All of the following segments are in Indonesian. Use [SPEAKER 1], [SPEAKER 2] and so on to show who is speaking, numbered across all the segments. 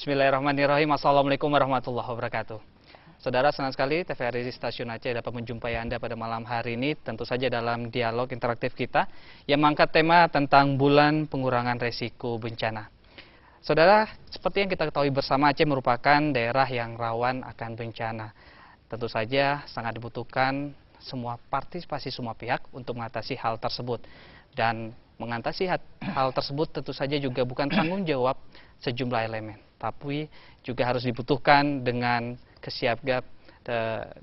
[SPEAKER 1] Bismillahirrahmanirrahim. Assalamualaikum warahmatullahi wabarakatuh. Saudara, senang sekali TVRI Stasiun Aceh dapat menjumpai Anda pada malam hari ini, tentu saja dalam dialog interaktif kita yang mengangkat tema tentang Bulan Pengurangan Resiko Bencana. Saudara, seperti yang kita ketahui bersama, Aceh merupakan daerah yang rawan akan bencana. Tentu saja sangat dibutuhkan semua partisipasi semua pihak untuk mengatasi hal tersebut. Dan mengatasi hal tersebut tentu saja juga bukan tanggung jawab sejumlah elemen, tapi juga harus dibutuhkan dengan kesiapsiagaan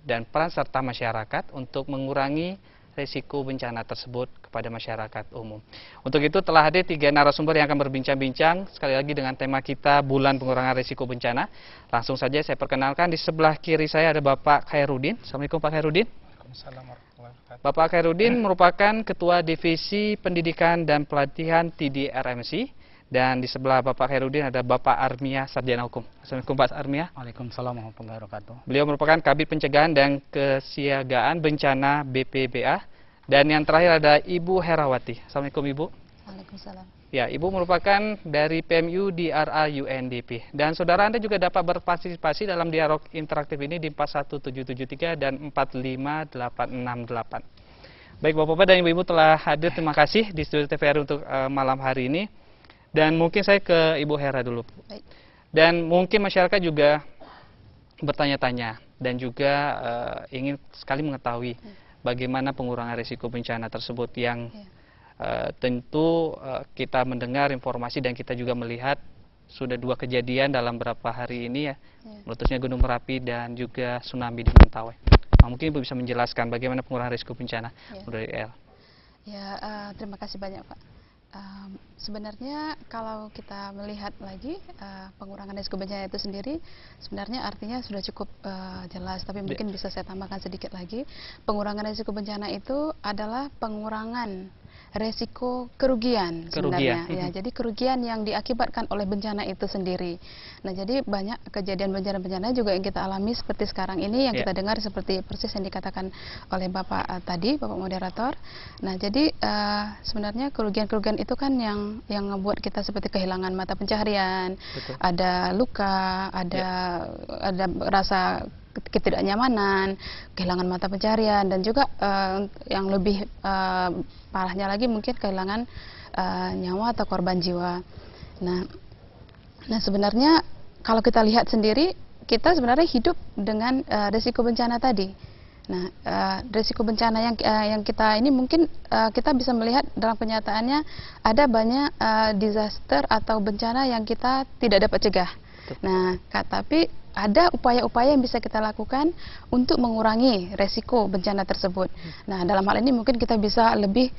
[SPEAKER 1] dan peran serta masyarakat untuk mengurangi risiko bencana tersebut kepada masyarakat umum. Untuk itu telah hadir 3 narasumber yang akan berbincang-bincang sekali lagi dengan tema kita Bulan Pengurangan Risiko Bencana. Langsung saja saya perkenalkan, di sebelah kiri saya ada Bapak Khairuddin. Assalamualaikum Pak Khairuddin.
[SPEAKER 2] Waalaikumsalam warahmatullahi wabarakatuh.
[SPEAKER 1] Bapak Khairuddin merupakan Ketua Divisi Pendidikan dan Pelatihan TDRMC. Dan di sebelah Bapak Khairuddin ada Bapak Armia, Sarjana Hukum. Assalamualaikum Pak Armia.
[SPEAKER 2] Waalaikumsalam warahmatullahi wabarakatuh.
[SPEAKER 1] Beliau merupakan Kabid Pencegahan dan Kesiagaan Bencana BPBA. Dan yang terakhir ada Ibu Herawati. Assalamualaikum Ibu.
[SPEAKER 3] Waalaikumsalam.
[SPEAKER 1] Ya, Ibu merupakan dari PMU DRA UNDP. Dan saudara Anda juga dapat berpartisipasi dalam dialog interaktif ini di 41773 dan 45868. Baik Bapak-Bapak dan Ibu-Ibu telah hadir, terima kasih di studio TVRI untuk malam hari ini. Dan mungkin saya ke Ibu Hera dulu.
[SPEAKER 3] Baik.
[SPEAKER 1] Dan mungkin masyarakat juga bertanya-tanya dan juga ingin sekali mengetahui bagaimana pengurangan risiko bencana tersebut yang tentu kita mendengar informasi dan kita juga melihat sudah 2 kejadian dalam beberapa hari ini ya, meletusnya Gunung Merapi dan juga tsunami di Mentawai. Nah, mungkin Ibu bisa menjelaskan bagaimana pengurangan risiko bencana dari El.
[SPEAKER 3] Ya, terima kasih banyak Pak. Sebenarnya kalau kita melihat lagi pengurangan risiko bencana itu sendiri sebenarnya artinya sudah cukup jelas, tapi mungkin bisa saya tambahkan sedikit lagi. Pengurangan risiko bencana itu adalah pengurangan resiko kerugian sebenarnya. Ya, jadi kerugian yang diakibatkan oleh bencana itu sendiri. Nah, jadi banyak kejadian bencana-bencana juga yang kita alami seperti sekarang ini yang kita dengar seperti persis yang dikatakan oleh Bapak tadi, Bapak moderator. Nah, jadi sebenarnya kerugian-kerugian itu kan yang membuat kita seperti kehilangan mata pencaharian, ada luka, ada rasa ketidaknyamanan, kehilangan mata pencaharian, dan juga yang lebih parahnya lagi mungkin kehilangan nyawa atau korban jiwa. Nah sebenarnya kalau kita lihat sendiri, kita sebenarnya hidup dengan risiko bencana tadi. Nah, risiko bencana yang kita ini mungkin kita bisa melihat dalam kenyataannya ada banyak disaster atau bencana yang kita tidak dapat cegah. Nah, tapi ada upaya-upaya yang bisa kita lakukan untuk mengurangi resiko bencana tersebut. Nah, dalam hal ini mungkin kita bisa lebih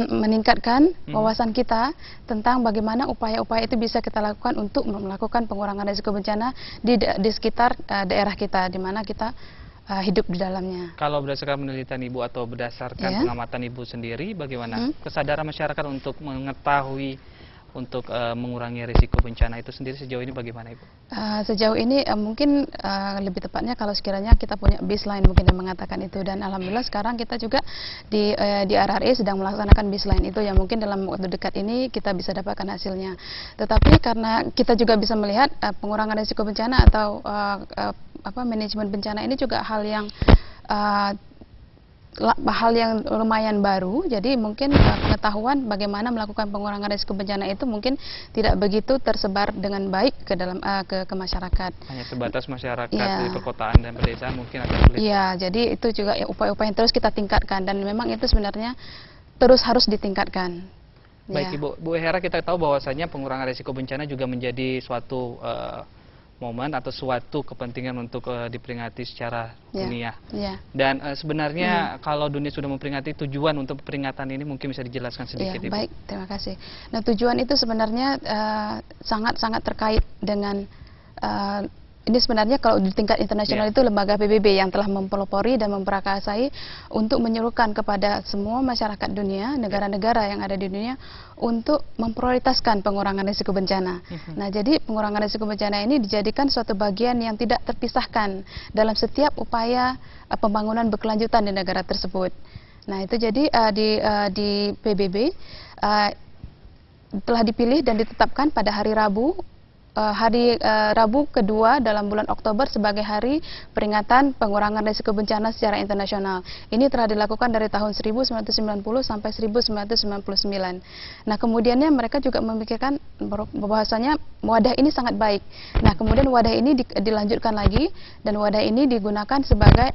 [SPEAKER 3] meningkatkan wawasan kita tentang bagaimana upaya-upaya itu bisa kita lakukan untuk melakukan pengurangan resiko bencana di sekitar daerah kita, di mana kita hidup di dalamnya.
[SPEAKER 1] Kalau berdasarkan penelitian Ibu atau berdasarkan pengamatan Ibu sendiri, bagaimana kesadaran masyarakat untuk mengetahui untuk mengurangi risiko bencana itu sendiri sejauh ini bagaimana Ibu?
[SPEAKER 3] Sejauh ini mungkin lebih tepatnya kalau sekiranya kita punya baseline mungkin yang mengatakan itu, dan alhamdulillah sekarang kita juga di RRI sedang melaksanakan baseline itu yang mungkin dalam waktu dekat ini kita bisa dapatkan hasilnya. Tetapi karena kita juga bisa melihat pengurangan risiko bencana atau manajemen bencana ini juga hal yang lumayan baru, jadi mungkin pengetahuan bagaimana melakukan pengurangan risiko bencana itu mungkin tidak begitu tersebar dengan baik ke dalam ke masyarakat. Hanya
[SPEAKER 1] sebatas masyarakat di perkotaan dan pedesaan mungkin agak sulit.
[SPEAKER 3] Iya, jadi itu juga upaya-upaya yang terus kita tingkatkan, dan memang itu sebenarnya terus harus ditingkatkan.
[SPEAKER 1] Baik Bu Hera, kita tahu bahwasanya pengurangan risiko bencana juga menjadi suatu momen atau suatu kepentingan untuk diperingati secara dunia. Dan sebenarnya kalau dunia sudah memperingati, tujuan untuk peringatan ini mungkin bisa dijelaskan sedikit Ibu.
[SPEAKER 3] Baik, terima kasih. Nah, tujuan itu sebenarnya sangat-sangat terkait dengan ini sebenarnya kalau di tingkat internasional itu lembaga PBB yang telah mempelopori dan memprakarsai untuk menyuruhkan kepada semua masyarakat dunia, negara-negara yang ada di dunia untuk memprioritaskan pengurangan risiko bencana. Nah, jadi pengurangan risiko bencana ini dijadikan suatu bagian yang tidak terpisahkan dalam setiap upaya pembangunan berkelanjutan di negara tersebut. Nah, itu jadi di PBB telah dipilih dan ditetapkan pada hari Rabu hari Rabu kedua dalam bulan Oktober sebagai hari peringatan pengurangan risiko bencana secara internasional. Ini telah dilakukan dari tahun 1990 sampai 1999. Nah, kemudiannya mereka juga memikirkan bahwasanya wadah ini sangat baik. Nah, kemudian wadah ini dilanjutkan lagi, dan wadah ini digunakan sebagai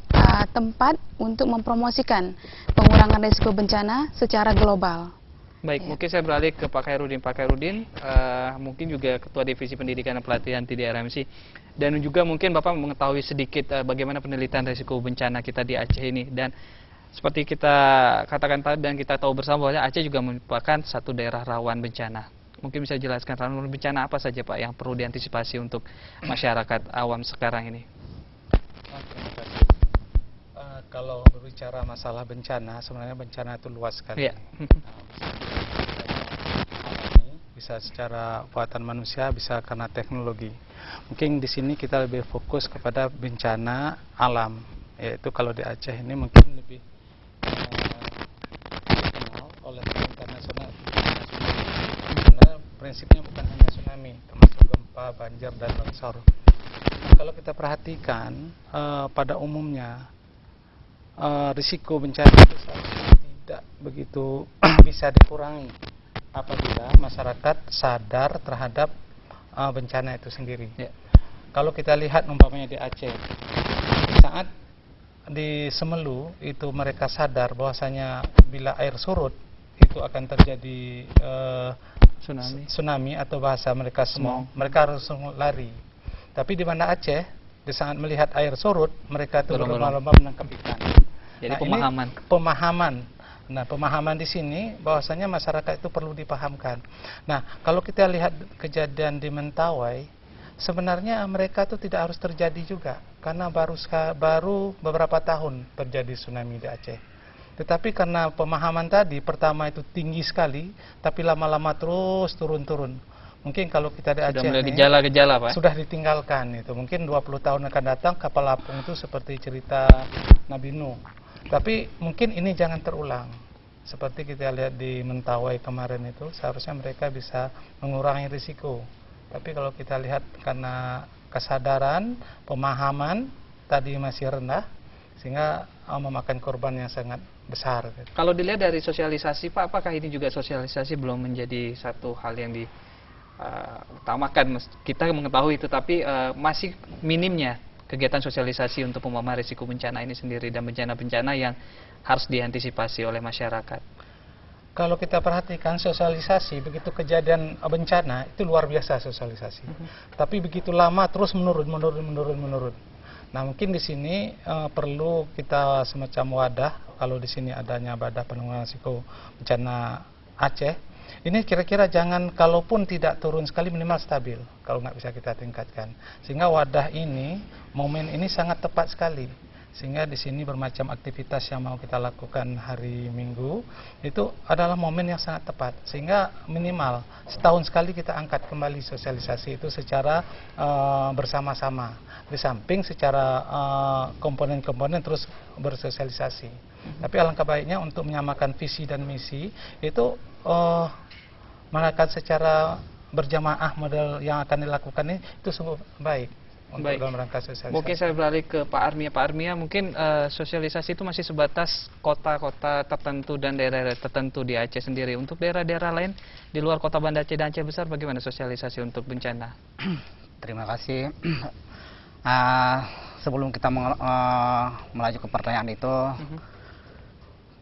[SPEAKER 3] tempat untuk mempromosikan pengurangan risiko bencana secara global.
[SPEAKER 1] Baik,
[SPEAKER 3] Ya.
[SPEAKER 1] mungkin saya beralih ke Pak Khairudin. Pak Khairudin, mungkin juga Ketua Divisi Pendidikan dan Pelatihan TDRMC. Dan juga mungkin Bapak mengetahui sedikit bagaimana penelitian risiko bencana kita di Aceh ini. Dan seperti kita katakan tadi dan kita tahu bersama bahwa Aceh juga merupakan satu daerah rawan bencana. Mungkin bisa jelaskan rawan bencana apa saja Pak yang perlu diantisipasi untuk masyarakat awam sekarang ini?
[SPEAKER 2] Terima kasih. Kalau berbicara masalah bencana, sebenarnya bencana itu luas sekali.
[SPEAKER 1] Iya.
[SPEAKER 2] Bisa secara buatan manusia, bisa karena teknologi. Mungkin di sini kita lebih fokus kepada bencana alam, yaitu kalau di Aceh ini mungkin lebih dikenal oleh internasional. Karena prinsipnya bukan hanya tsunami, termasuk gempa, banjir, dan longsor. Nah, kalau kita perhatikan pada umumnya risiko bencana itu seharusnya tidak begitu bisa dikurangi apabila masyarakat sadar terhadap bencana itu sendiri.
[SPEAKER 1] Ya.
[SPEAKER 2] Kalau kita lihat umpamanya di Aceh, saat di Semelu itu mereka sadar bahwasanya bila air surut itu akan terjadi tsunami atau bahasa mereka semong, mereka harus lari. Tapi di Banda Aceh, di saat melihat air surut, mereka itu berlomba-lomba menangkap ikan.
[SPEAKER 1] Jadi
[SPEAKER 2] Nah,
[SPEAKER 1] pemahaman.
[SPEAKER 2] Nah, pemahaman di sini bahwasanya masyarakat itu perlu dipahamkan. Nah, kalau kita lihat kejadian di Mentawai, sebenarnya mereka itu tidak harus terjadi juga, karena baru beberapa tahun terjadi tsunami di Aceh. Tetapi karena pemahaman tadi, pertama itu tinggi sekali, tapi lama-lama terus turun-turun. Mungkin kalau kita di Aceh
[SPEAKER 1] Sudah mulai
[SPEAKER 2] nih,
[SPEAKER 1] gejala-gejala Pak?
[SPEAKER 2] sudah ditinggalkan itu. Mungkin 20 tahun akan datang kapal apung itu seperti cerita Nabi Nuh. Tapi mungkin ini jangan terulang. Seperti kita lihat di Mentawai kemarin itu, seharusnya mereka bisa mengurangi risiko. Tapi kalau kita lihat karena kesadaran, pemahaman tadi masih rendah, sehingga memakan korban yang sangat besar.
[SPEAKER 1] Kalau dilihat dari sosialisasi Pak, apakah ini juga sosialisasi belum menjadi satu hal yang diutamakan? Kita mengetahui itu, tapi masih minimnya kegiatan sosialisasi untuk pemahaman risiko bencana ini sendiri dan bencana-bencana yang harus diantisipasi oleh masyarakat.
[SPEAKER 2] Kalau kita perhatikan sosialisasi, begitu kejadian bencana itu luar biasa sosialisasi. Tapi begitu lama terus menurun. Nah, mungkin di sini perlu kita semacam wadah. Kalau di sini adanya wadah penanggulangan risiko bencana Aceh. Ini kira-kira jangan, kalaupun tidak turun sekali, minimal stabil kalau nggak bisa kita tingkatkan. Sehingga wadah ini, momen ini sangat tepat sekali. Sehingga di sini bermacam aktivitas yang mau kita lakukan hari Minggu itu adalah momen yang sangat tepat. Sehingga minimal setahun sekali kita angkat kembali sosialisasi itu secara bersama-sama. Di samping secara komponen-komponen terus bersosialisasi. Tapi alangkah baiknya untuk menyamakan visi dan misi itu melakukan secara berjamaah model yang akan dilakukan ini itu sungguh baik untuk dalam rangka sosialisasi.
[SPEAKER 1] Mungkin saya beralih ke Pak Armia. Pak Armia, mungkin sosialisasi itu masih sebatas kota-kota tertentu dan daerah-daerah tertentu di Aceh sendiri. Untuk daerah-daerah lain di luar kota Banda Aceh dan Aceh Besar, bagaimana sosialisasi untuk bencana?
[SPEAKER 4] Terima kasih. Sebelum kita melaju ke pertanyaan itu,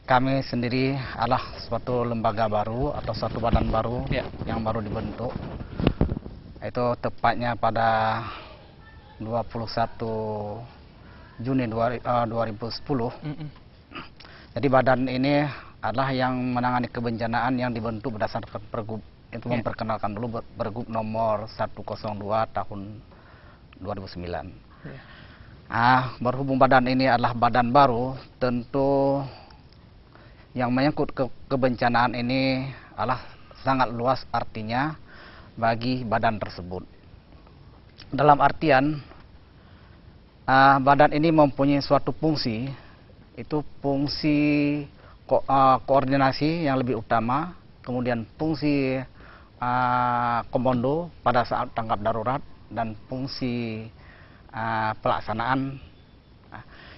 [SPEAKER 4] kami sendiri adalah suatu lembaga baru atau suatu badan baru yang baru dibentuk. Itu tepatnya pada 21 Juni 2010. Jadi badan ini adalah yang menangani kebencanaan yang dibentuk berdasarkan Pergub. Itu memperkenalkan dulu Pergub nomor 102 tahun 2009. Berhubung badan ini adalah badan baru, tentu yang menyangkut kebencanaan ini adalah sangat luas artinya bagi badan tersebut. Dalam artian badan ini mempunyai suatu fungsi, itu fungsi koordinasi yang lebih utama, kemudian fungsi komando pada saat tanggap darurat dan fungsi pelaksanaan.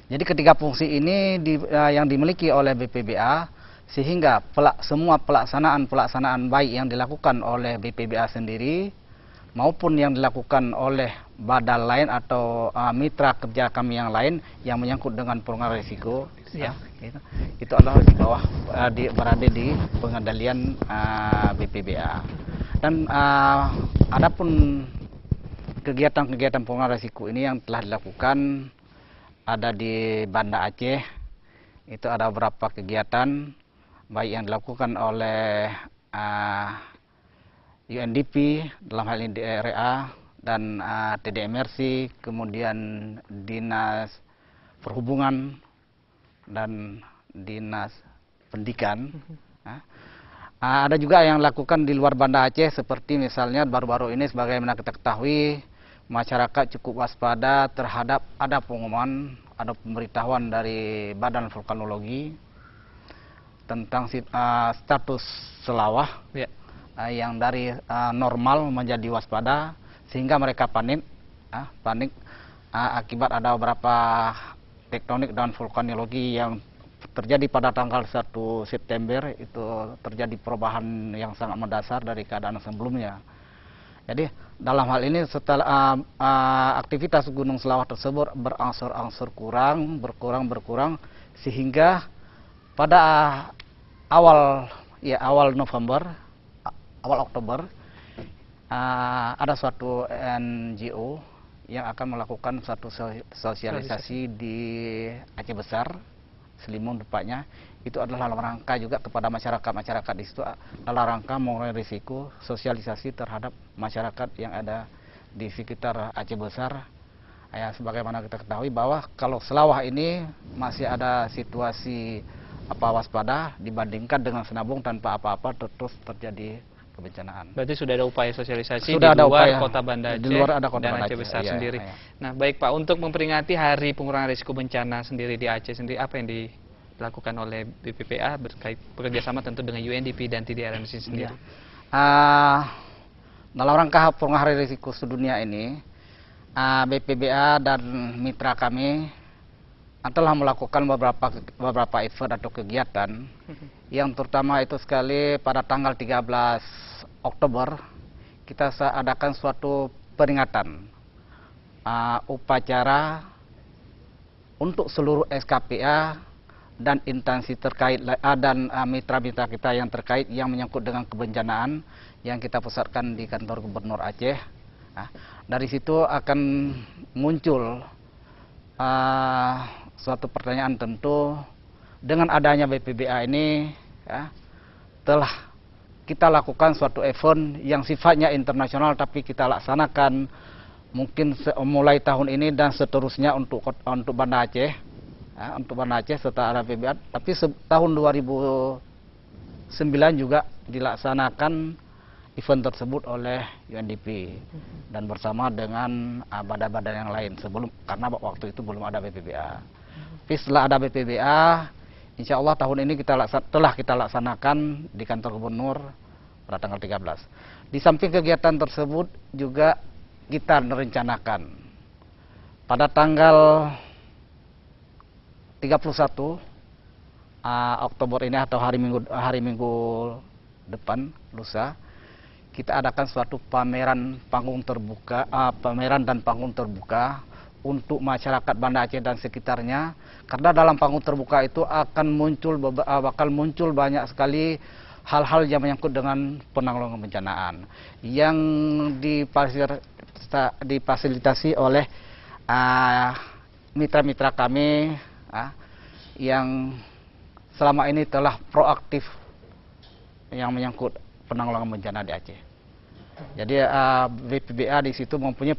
[SPEAKER 4] Jadi ketiga fungsi ini yang dimiliki oleh BPBA, sehingga semua pelaksanaan baik yang dilakukan oleh BPBA sendiri maupun yang dilakukan oleh badan lain atau mitra kerja kami yang lain yang menyangkut dengan pengurangan risiko, itu adalah di bawah berada di pengendalian BPBA. Dan adapun kegiatan-kegiatan pengurangan risiko ini yang telah dilakukan ada di Banda Aceh, itu ada beberapa kegiatan baik yang dilakukan oleh UNDP dalam hal ini DRA dan TDMRC, kemudian Dinas Perhubungan dan Dinas Pendidikan. Ada juga yang dilakukan di luar Banda Aceh, seperti misalnya baru-baru ini sebagaimana kita ketahui, masyarakat cukup waspada terhadap ada pengumuman, ada pemberitahuan dari Badan Vulkanologi tentang status selawah yang dari normal menjadi waspada, sehingga mereka panik akibat ada beberapa tektonik dan vulkanologi yang terjadi pada tanggal 1 September. Itu terjadi perubahan yang sangat mendasar dari keadaan sebelumnya. Jadi dalam hal ini setelah aktivitas Gunung Selawah tersebut berangsur-angsur berkurang, sehingga pada awal Oktober ada suatu NGO yang akan melakukan satu sosialisasi di Aceh Besar, Selimun tepatnya. Itu adalah dalam rangka juga kepada masyarakat di situ, dalam rangka mengurangi risiko, sosialisasi terhadap masyarakat yang ada di sekitar Aceh Besar. Ya, sebagaimana kita ketahui bahwa kalau Selawah ini masih ada situasi waspada dibandingkan dengan Senabung tanpa apa-apa terus terjadi kebencanaan.
[SPEAKER 1] Berarti sudah ada upaya sosialisasi
[SPEAKER 4] sudah
[SPEAKER 1] di luar kota Banda Aceh,
[SPEAKER 4] di luar ada kota
[SPEAKER 1] dan
[SPEAKER 4] Banda
[SPEAKER 1] Aceh Besar sendiri.
[SPEAKER 4] Iya.
[SPEAKER 1] Nah, baik Pak, untuk memperingati Hari Pengurangan Risiko Bencana sendiri di Aceh sendiri, apa yang dilakukan oleh BPPA berkait bekerjasama tentu dengan UNDP dan TDRMC sendiri?
[SPEAKER 4] Dalam rangka pengurangan risiko sedunia ini, BPBA dan mitra kami telah melakukan beberapa event atau kegiatan yang terutama itu sekali pada tanggal 13 Oktober kita adakan suatu peringatan upacara untuk seluruh SKPA dan instansi terkait dan mitra-mitra kita yang terkait yang menyangkut dengan kebencanaan yang kita pusatkan di kantor Gubernur Aceh. Dari situ akan muncul suatu pertanyaan tentu dengan adanya BPBA ini telah kita lakukan suatu event yang sifatnya internasional, tapi kita laksanakan mungkin mulai tahun ini dan seterusnya untuk Banda Aceh, untuk Banda Aceh setelah ada BPBA. Tapi tahun 2009 juga dilaksanakan event tersebut oleh UNDP dan bersama dengan badan-badan yang lain karena waktu itu belum ada BPBA. Tapi setelah ada BPBA, insya Allah tahun ini telah kita laksanakan di kantor gubernur pada tanggal 13. Di samping kegiatan tersebut juga kita merencanakan pada tanggal 31 Oktober ini atau hari Minggu depan, lusa, kita adakan suatu pameran dan panggung terbuka untuk masyarakat Banda Aceh dan sekitarnya, karena dalam panggung terbuka itu bakal muncul banyak sekali hal-hal yang menyangkut dengan penanggulangan kebencanaan yang difasilitasi oleh mitra-mitra kami yang selama ini telah proaktif yang menyangkut penanggulangan bencana di Aceh. Jadi BPBA di situ mempunyai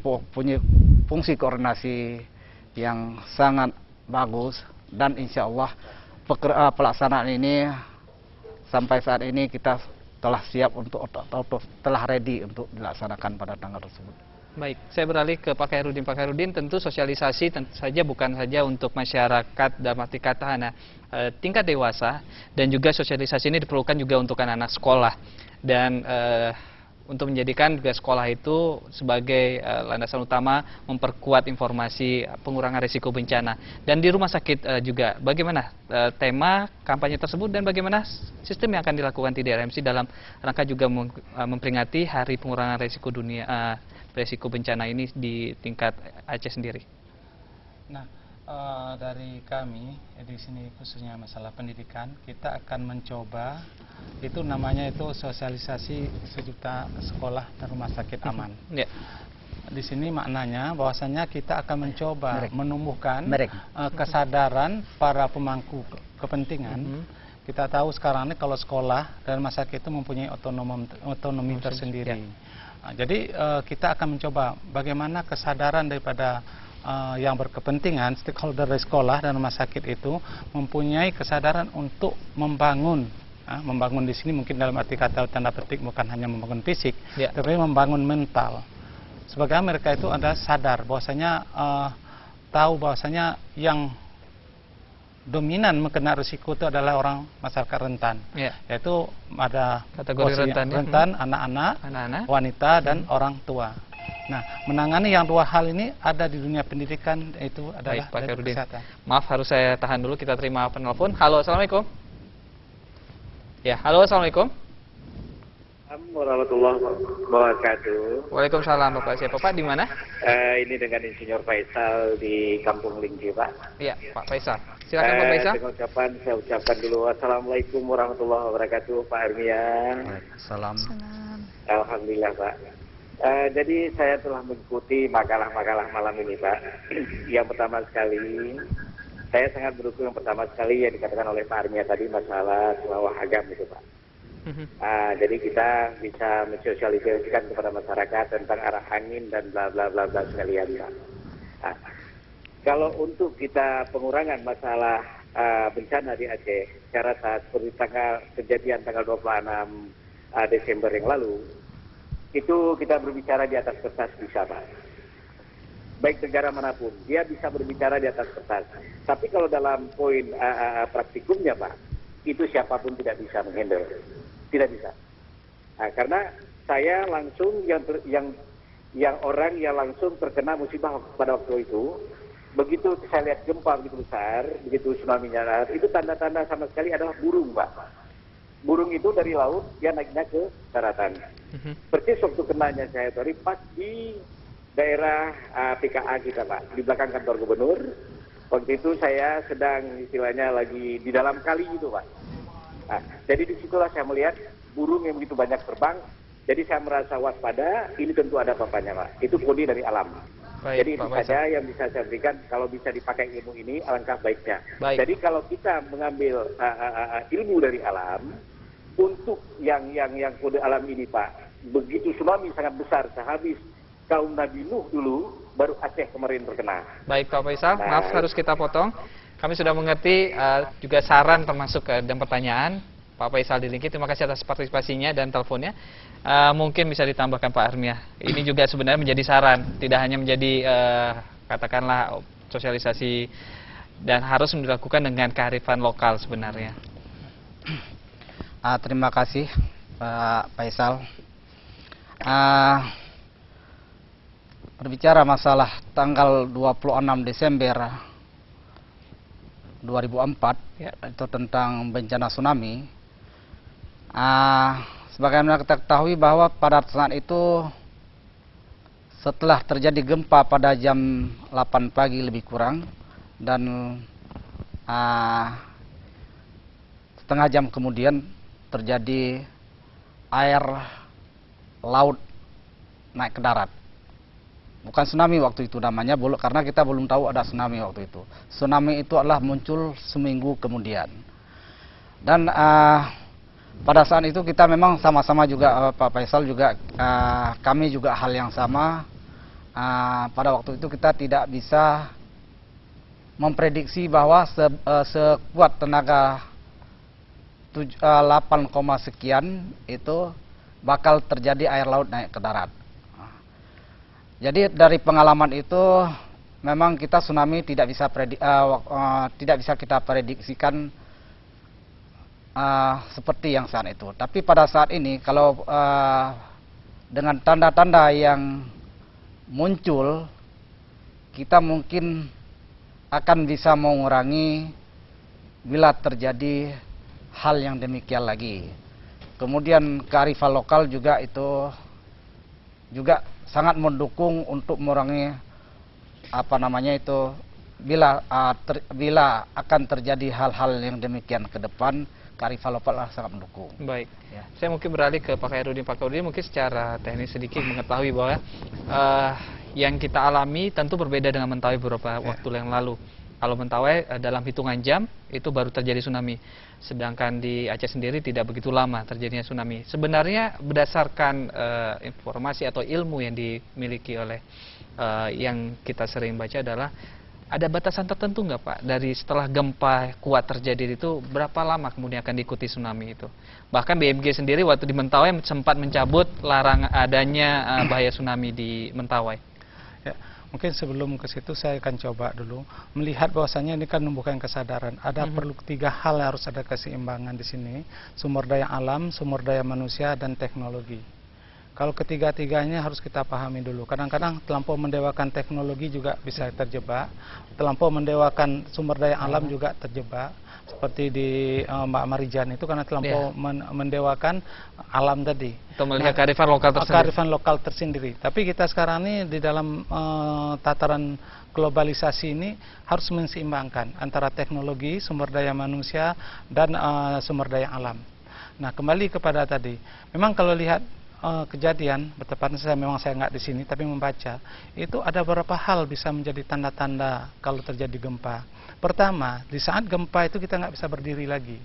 [SPEAKER 4] fungsi koordinasi yang sangat bagus, dan insya Allah pelaksanaan ini sampai saat ini kita telah siap telah ready untuk dilaksanakan pada tanggal tersebut.
[SPEAKER 1] Baik, saya beralih ke Pak Khairuddin. Pak Khairuddin, tentu sosialisasi tentu saja bukan saja untuk masyarakat dalam arti kata tingkat dewasa, dan juga sosialisasi ini diperlukan juga untuk anak-anak sekolah. Dan untuk menjadikan juga sekolah itu sebagai landasan utama memperkuat informasi pengurangan risiko bencana. Dan di rumah sakit juga, bagaimana tema kampanye tersebut dan bagaimana sistem yang akan dilakukan TDRMC dalam rangka juga memperingati Hari Pengurangan Risiko Dunia risiko bencana ini di tingkat Aceh sendiri.
[SPEAKER 2] Nah, dari kami di sini khususnya masalah pendidikan, kita akan mencoba itu namanya itu sosialisasi sejuta sekolah dan rumah sakit aman.
[SPEAKER 1] Ya.
[SPEAKER 2] Di sini maknanya bahwasanya kita akan mencoba menumbuhkan kesadaran para pemangku kepentingan. Kita tahu sekarang ini kalau sekolah dan rumah sakit itu mempunyai otonomi tersendiri. Nah, jadi kita akan mencoba bagaimana kesadaran daripada yang berkepentingan, stakeholder dari sekolah dan rumah sakit itu mempunyai kesadaran untuk membangun. Membangun di sini mungkin dalam arti kata tanda petik bukan hanya membangun fisik, tapi membangun mental. Sebagai mereka itu ada sadar bahwasanya tahu bahwasanya yang dominan kena risiko itu adalah orang masyarakat rentan, yaitu ada
[SPEAKER 1] kategori
[SPEAKER 2] rentan, anak-anak, wanita dan orang tua. Nah, menangani yang dua hal ini ada di dunia pendidikan, itu adalah
[SPEAKER 1] Pak Khairudin.
[SPEAKER 2] kesehatan.
[SPEAKER 1] Maaf, harus saya tahan dulu, kita terima penelpon. Halo, assalamualaikum. Ya, halo, assalamualaikum.
[SPEAKER 5] Warahmatullahi wabarakatuh.
[SPEAKER 1] Waalaikumsalam, Bapak. Siapa Pak? Di mana?
[SPEAKER 5] Ini dengan Insinyur Faisal di Kampung Linggi, Pak.
[SPEAKER 1] Iya, Pak Faisal. Silakan Pak Faisal.
[SPEAKER 5] Saya ucapkan dulu Assalamualaikum warahmatullahi wabarakatuh, Pak Armian.
[SPEAKER 4] Salam.
[SPEAKER 5] Alhamdulillah, Pak. Jadi saya telah mengikuti makalah-makalah malam ini, Pak. Yang pertama sekali, saya sangat mendukung yang pertama sekali yang dikatakan oleh Pak Armia tadi masalah Selawah Agam itu, Pak. Jadi kita bisa mensosialisasikan kepada masyarakat tentang arah angin dan bla bla bla bla sekalian, Pak. Kalau untuk kita pengurangan masalah bencana di Aceh, saya rasa seperti kejadian tanggal 26 Desember yang lalu, itu kita berbicara di atas kertas bisa, Pak. Baik negara manapun, dia bisa berbicara di atas kertas. Tapi kalau dalam poin praktikumnya, Pak, itu siapapun tidak bisa menghandle. Tidak bisa. Karena saya langsung yang orang yang langsung terkena musibah pada waktu itu, begitu saya lihat gempa begitu besar, begitu tsunami-nya, itu tanda-tanda sama sekali adalah burung, Pak. Burung itu dari laut, dia naiknya ke daratan. Persis waktu kenanya saya tadi pas di daerah PKA kita, Pak, di belakang kantor gubernur. Waktu itu saya sedang istilahnya lagi di dalam kali itu, Pak. Jadi disitulah saya melihat burung yang begitu banyak terbang. Jadi saya merasa waspada, ini tentu ada apa-apanya, Pak. Itu kode dari alam.
[SPEAKER 1] Baik,
[SPEAKER 5] jadi itu saja yang bisa saya berikan. Kalau bisa dipakai ilmu ini, alangkah baiknya. Jadi kalau kita mengambil ilmu dari alam, untuk yang kode alam ini, Pak, begitu tsunami sangat besar, sehabis kaum Nabi Nuh dulu, baru Aceh kemarin terkena.
[SPEAKER 1] Baik Pak Faisal, maaf harus kita potong. Kami sudah mengerti juga saran termasuk dan pertanyaan Pak Faisal di Lingki. Terima kasih atas partisipasinya dan teleponnya. Mungkin bisa ditambahkan Pak Armia. Ini juga sebenarnya menjadi saran, tidak hanya menjadi katakanlah sosialisasi dan harus dilakukan dengan kearifan lokal sebenarnya.
[SPEAKER 4] Terima kasih Pak Faisal. Berbicara masalah tanggal 26 Desember 2004 itu tentang bencana tsunami. Sebagaimana kita ketahui bahwa pada saat itu setelah terjadi gempa pada jam 8 pagi lebih kurang dan setengah jam kemudian terjadi air laut naik ke darat. Bukan tsunami waktu itu namanya, karena kita belum tahu ada tsunami waktu itu. Tsunami itu adalah muncul seminggu kemudian. Dan pada saat itu kita memang sama-sama juga, Pak Faisal juga, kami juga hal yang sama. Pada waktu itu kita tidak bisa memprediksi bahwa sekuat tenaga 8, sekian itu bakal terjadi air laut naik ke darat. Jadi dari pengalaman itu memang kita tsunami tidak bisa kita prediksikan seperti yang saat itu. Tapi pada saat ini kalau dengan tanda-tanda yang muncul, kita mungkin akan bisa mengurangi bila terjadi hal yang demikian lagi. Kemudian kearifan lokal juga itu juga sangat mendukung untuk mengurangi bila akan terjadi hal-hal yang demikian ke depan, kearifan lokal sangat mendukung.
[SPEAKER 1] Baik,
[SPEAKER 4] Ya.
[SPEAKER 1] saya mungkin beralih ke Pak Khairudin. Pak Khairudin mungkin secara teknis sedikit mengetahui bahwa yang kita alami tentu berbeda dengan Mentawai beberapa waktu yang lalu. Kalau Mentawai dalam hitungan jam itu baru terjadi tsunami, sedangkan di Aceh sendiri tidak begitu lama terjadinya tsunami. Sebenarnya berdasarkan informasi atau ilmu yang dimiliki oleh yang kita sering baca adalah ada batasan tertentu nggak Pak, dari setelah gempa kuat terjadi itu berapa lama kemudian akan diikuti tsunami itu? Bahkan BMG sendiri waktu di Mentawai sempat mencabut larangan adanya bahaya tsunami di Mentawai.
[SPEAKER 2] Ya, mungkin sebelum ke situ saya akan coba dulu melihat bahwasannya ini kan membukakan kesadaran. Ada perlu 3 hal yang harus ada keseimbangan di sini: sumber daya alam, sumber daya manusia, dan teknologi. Kalau ketiga-tiganya harus kita pahami dulu. Kadang-kadang terlampau mendewakan teknologi juga bisa terjebak, terlampau mendewakan sumber daya alam juga terjebak. Seperti di Mbak Marijan itu karena terlampau mendewakan alam tadi.
[SPEAKER 1] Atau melihat kearifan lokal tersendiri.
[SPEAKER 2] Kearifan lokal tersendiri. Tapi kita sekarang ini di dalam tataran globalisasi ini harus menseimbangkan antara teknologi, sumber daya manusia, dan sumber daya alam. Nah, kembali kepada tadi. Memang kalau lihat kejadian, bertepatan saya nggak di sini tapi membaca, itu ada beberapa hal bisa menjadi tanda-tanda kalau terjadi gempa. Pertama, di saat gempa itu kita nggak bisa berdiri lagi.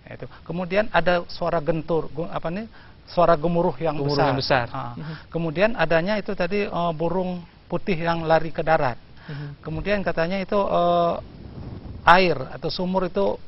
[SPEAKER 2] Itu. Kemudian ada suara gentur, suara gemuruh yang besar. Kemudian adanya itu tadi burung putih yang lari ke darat. Kemudian katanya itu air atau sumur itu